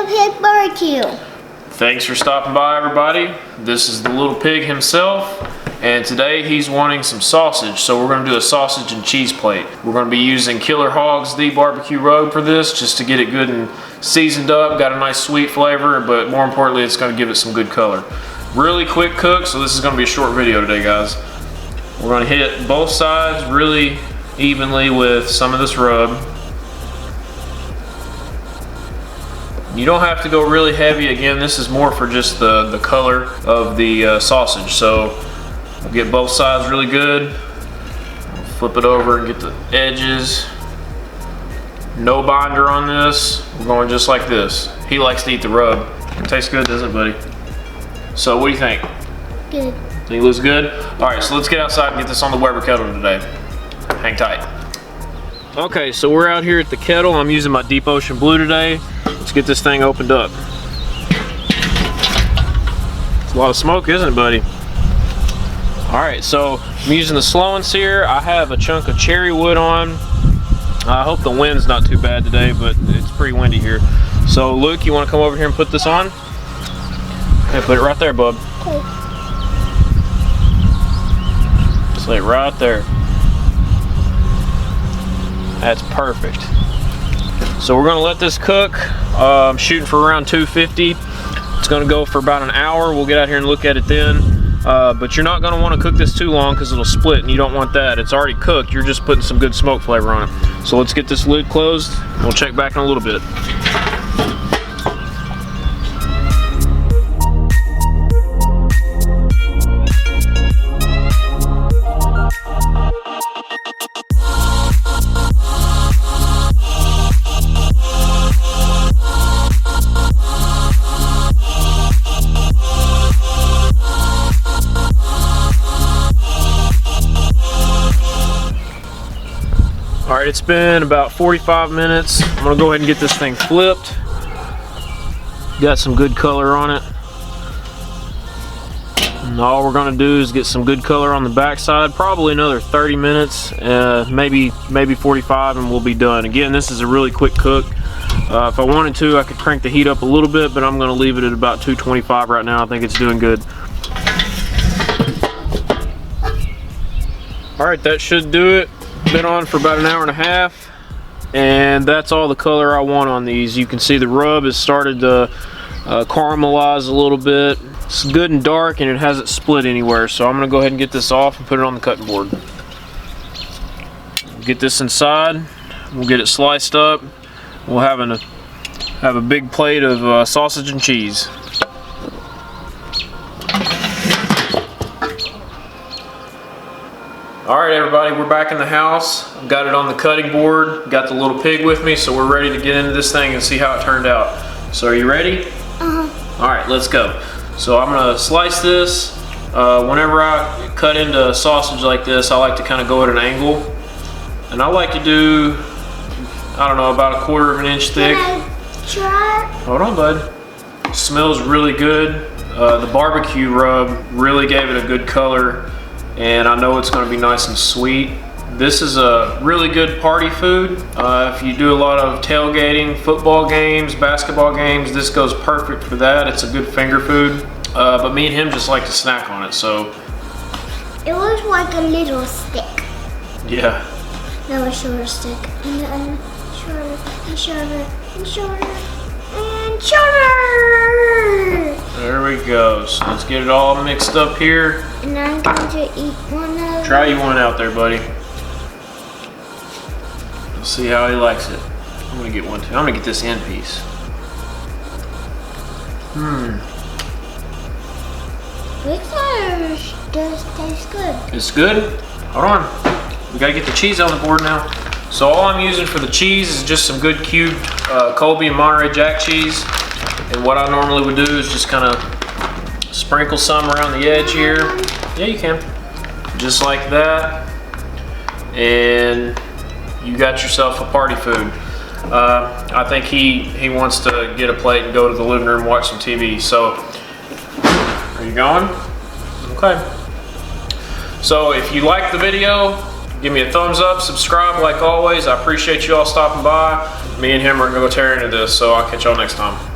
Little Pig Barbecue. Thanks for stopping by, everybody. This is the little pig himself, and today he's wanting some sausage, so we're going to do a sausage and cheese plate. We're going to be using Killer Hog's The Barbecue Rub for this, just to get it good and seasoned up. Got a nice sweet flavor, but more importantly, it's going to give it some good color. Really quick cook, so this is going to be a short video today, guys. We're going to hit both sides really evenly with some of this rub. You don't have to go really heavy. Again, this is more for just the color of the sausage. So we'll get both sides really good. We'll flip it over and get the edges. No binder on this. We're going just like this. He likes to eat the rub. It tastes good, doesn't it, buddy? So what do you think? Good. Think it looks good? All right, so let's get outside and get this on the Weber kettle today. Hang tight. Okay, so we're out here at the kettle. I'm using my Deep Ocean Blue today. Let's get this thing opened up. It's a lot of smoke, isn't it, buddy? All right, so I'm using the Sloans here. I have a chunk of cherry wood on. I hope the wind's not too bad today, but it's pretty windy here. So Luke, you want to come over here and put this on? Okay, put it right there, bub. Okay. Just lay it right there. That's perfect. So we're gonna let this cook. I'm shooting for around 250. It's gonna go for about an hour. We'll get out here and look at it then. But you're not gonna wanna cook this too long because it'll split and you don't want that. It's already cooked. You're just putting some good smoke flavor on it. So let's get this lid closed. We'll check back in a little bit. All right, it's been about 45 minutes. I'm gonna go ahead and get this thing flipped. Got some good color on it. And all we're gonna do is get some good color on the backside. Probably another 30 minutes, maybe 45, and we'll be done. Again, this is a really quick cook. If I wanted to, I could crank the heat up a little bit, but I'm gonna leave it at about 225 right now. I think it's doing good. All right, that should do it. Been on for about an hour and a half, and that's all the color I want on these. You can see the rub has started to caramelize a little bit. It's good and dark, and it hasn't split anywhere, so I'm gonna go ahead and get this off and put it on the cutting board. Get this inside. We'll get it sliced up. We'll have a big plate of sausage and cheese. All right, everybody, we're back in the house. I've got it on the cutting board. Got the little pig with me, so we're ready to get into this thing and see how it turned out. So are you ready? Uh-huh. All right, let's go. So I'm gonna slice this. Whenever I cut into sausage like this, I like to kind of go at an angle. And I like to do, I don't know, about 1/4 of an inch thick. Can I try? Hold on, bud. Smells really good. The barbecue rub really gave it a good color. And I know it's going to be nice and sweet. This is a really good party food. If you do a lot of tailgating, football games, basketball games, this goes perfect for that. It's a good finger food. But me and him just like to snack on it, so. It was like a little stick. Yeah. No, a shorter stick. And then shorter, and shorter, and shorter, and shorter. There we go. So let's get it all mixed up here. And I'm going to eat one of Try you one out there, buddy. We'll see how he likes it. I'm gonna get one too. I'm gonna get this end piece. This does taste good. It's good? Hold on. We gotta get the cheese on the board now. So all I'm using for the cheese is just some good cubed Colby and Monterey Jack cheese. And what I normally would do is just kind of sprinkle some around the edge here. Yeah, you can. Just like that. And you got yourself a party food. I think he wants to get a plate and go to the living room and watch some TV. So, are you going? Okay. So if you like the video, give me a thumbs up, subscribe like always. I appreciate you all stopping by. Me and him are gonna go tear into this, so I'll catch y'all next time.